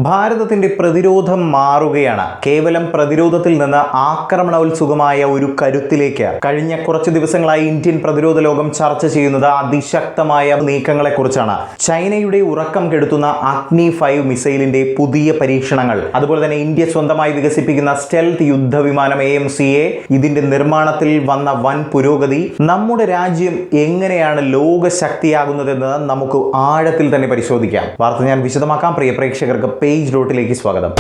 ഭാരതത്തിന്റെ പ്രതിരോധം മാറുകയാണ്. കേവലം പ്രതിരോധത്തിൽ നിന്ന് ആക്രമണോത്സുകമായ ഒരു കരുത്തിലേക്ക് കഴിഞ്ഞ കുറച്ച് ദിവസങ്ങളായി ഇന്ത്യൻ പ്രതിരോധ ലോകം ചർച്ച ചെയ്യുന്നത് അതിശക്തമായ നീക്കങ്ങളെക്കുറിച്ചാണ്. ചൈനയുടെ ഉറക്കം കെടുത്തുന്ന അഗ്നി 5 മിസൈലിന്റെ പുതിയ പരീക്ഷണങ്ങൾ, അതുപോലെ തന്നെ ഇന്ത്യ സ്വന്തമായി വികസിപ്പിക്കുന്ന സ്റ്റെൽത്ത് യുദ്ധവിമാനം AMCA, ഇതിന്റെ നിർമ്മാണത്തിൽ വന്ന വൻ പുരോഗതി, നമ്മുടെ രാജ്യം എങ്ങനെയാണ് ലോകശക്തിയാകുന്നതെന്ന് നമുക്ക് ആഴത്തിൽ തന്നെ പരിശോധിക്കാം. വാർത്ത ഞാൻ വിശദമാക്കാം. പ്രിയ പ്രേക്ഷകർക്ക് പേജ് ഡോട്ടിലേക്ക് സ്വാഗതം.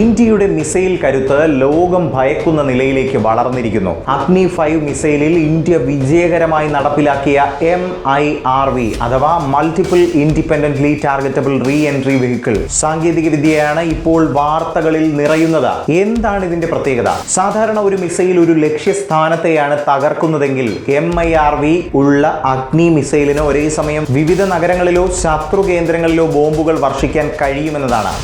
ഇന്ത്യയുടെ മിസൈൽ കരുത്ത് ലോകം ഭയക്കുന്ന നിലയിലേക്ക് വളർന്നിരിക്കുന്നു. അഗ്നി 5 മിസൈലിൽ ഇന്ത്യ വിജയകരമായി നടപ്പിലാക്കിയ MIRV അഥവാ multiple independently targetable re entry vehicle സാങ്കേതിക വിദ്യയാണ് ഇപ്പോൾ വാർത്തകളിൽ നിറയുന്നത്. എന്താണ് ഇതിന്റെ പ്രത്യേകത? സാധാരണ ഒരു മിസൈൽ ഒരു ലക്ഷ്യസ്ഥാനത്തെയാണ് തകർക്കുന്നതെങ്കിൽ MIRV ഉള്ള അഗ്നി മിസൈലിന് ഒരേ സമയം വിവിധ നഗരങ്ങളിലോ ശത്രു കേന്ദ്രങ്ങളിലോ ബോംബുകൾ വർഷിക്കാൻ കഴിയുമെന്നതാണ്.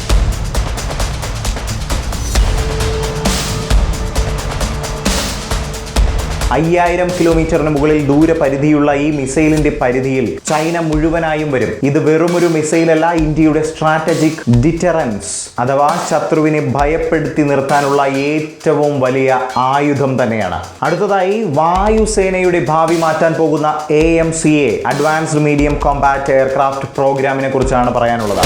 5000 കിലോമീറ്ററിന് മുകളിൽ ദൂരപരിധിയുള്ള ഈ മിസൈലിന്റെ പരിധിയിൽ ചൈന മുഴുവനായും വരും. ഇത് വെറുമൊരു മിസൈലല്ല, ഇന്ത്യയുടെ സ്ട്രാറ്റജിക് ഡിറ്ററൻസ് അഥവാ ശത്രുവിനെ ഭയപ്പെടുത്തി നിർത്താനുള്ള ഏറ്റവും വലിയ ആയുധം തന്നെയാണ്. അടുത്തതായി വായുസേനയുടെ ഭാവി മാറ്റാൻ പോകുന്ന AMCA advanced medium Kombat aircraft പ്രോഗ്രാമിനെ കുറിച്ചാണ് പറയാനുള്ളത്.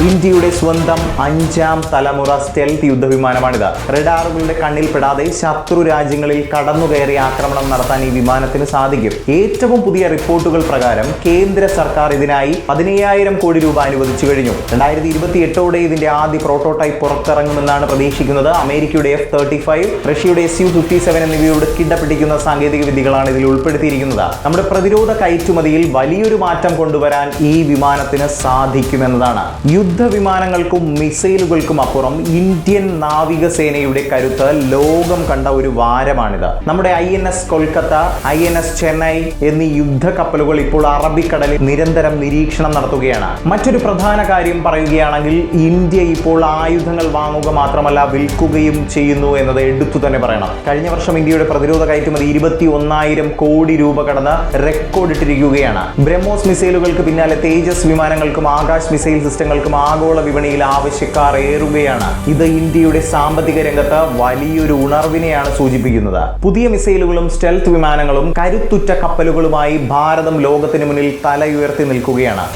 ഇന്ത്യയുടെ സ്വന്തം 5ാം തലമുറ സ്റ്റെൽത്ത് യുദ്ധവിമാനമാണിത്. റഡാറുകളുടെ കണ്ണിൽപ്പെടാതെ ശത്രു രാജ്യങ്ങളിൽ കടന്നുകയറി ആക്രമണം നടത്താൻ ഈ വിമാനത്തിന് സാധിക്കും. ഏറ്റവും പുതിയ റിപ്പോർട്ടുകൾ പ്രകാരം കേന്ദ്ര സർക്കാർ ഇതിനായി 15,000 കോടി രൂപ അനുവദിച്ചു കഴിഞ്ഞു. 2028ഓടെ ഇതിന്റെ ആദ്യ പ്രോട്ടോടൈപ്പ് പുറത്തിറങ്ങുമെന്നാണ് പ്രതീക്ഷിക്കുന്നത്. അമേരിക്കയുടെ F-35, റഷ്യയുടെ Su-57 എന്നിവയോട് കിടപിടിക്കുന്ന സാങ്കേതിക വിദ്യകളാണ് ഇതിൽ ഉൾപ്പെടുത്തിയിരിക്കുന്നത്. നമ്മുടെ പ്രതിരോധ കയറ്റുമതിയിൽ വലിയൊരു മാറ്റം കൊണ്ടുവരാൻ ഈ വിമാനത്തിന് സാധിക്കുമെന്നതാണ്. യുദ്ധവിമാനങ്ങൾക്കും മിസൈലുകൾക്കും അപ്പുറം ഇന്ത്യൻ നാവികസേനയുടെ കരുത്ത് ലോകം കണ്ട ഒരു വാരമാണിത്. നമ്മുടെ INS കൊൽക്കത്ത, INS ചെന്നൈ എന്നീ യുദ്ധക്കപ്പലുകൾ ഇപ്പോൾ അറബിക്കടലിൽ നിരന്തരം നിരീക്ഷണം നടത്തുകയാണ്. മറ്റൊരു പ്രധാന കാര്യം പറയുകയാണെങ്കിൽ, ഇന്ത്യ ഇപ്പോൾ ആയുധങ്ങൾ വാങ്ങുക മാത്രമല്ല വിൽക്കുകയും ചെയ്യുന്നു എന്നത് എടുത്തു തന്നെ പറയണം. കഴിഞ്ഞ വർഷം ഇന്ത്യയുടെ പ്രതിരോധ കയറ്റുമതി 21,000 കോടി രൂപ കടന്ന് റെക്കോർഡിട്ടിരിക്കുകയാണ്. ബ്രഹ്മോസ് മിസൈലുകൾക്ക് പിന്നാലെ തേജസ് വിമാനങ്ങൾക്കും ആകാശ് മിസൈൽ സിസ്റ്റങ്ങൾക്കും ആഗോള വിപണിയിൽ ആവശ്യക്കാർ ഏറുകയാണ്. ഇത് ഇന്ത്യയുടെ സാമ്പത്തിക രംഗത്ത് വലിയൊരു ഉണർവിനെയാണ് സൂചിപ്പിക്കുന്നത്. പുതിയ മിസൈലുകളും സ്റ്റെൽത്ത് വിമാനങ്ങളും കരുത്തുറ്റ കപ്പലുകളുമായി ഭാരതം ലോകത്തിന് മുന്നിൽ തലയുയർത്തി നിൽക്കുകയാണ്.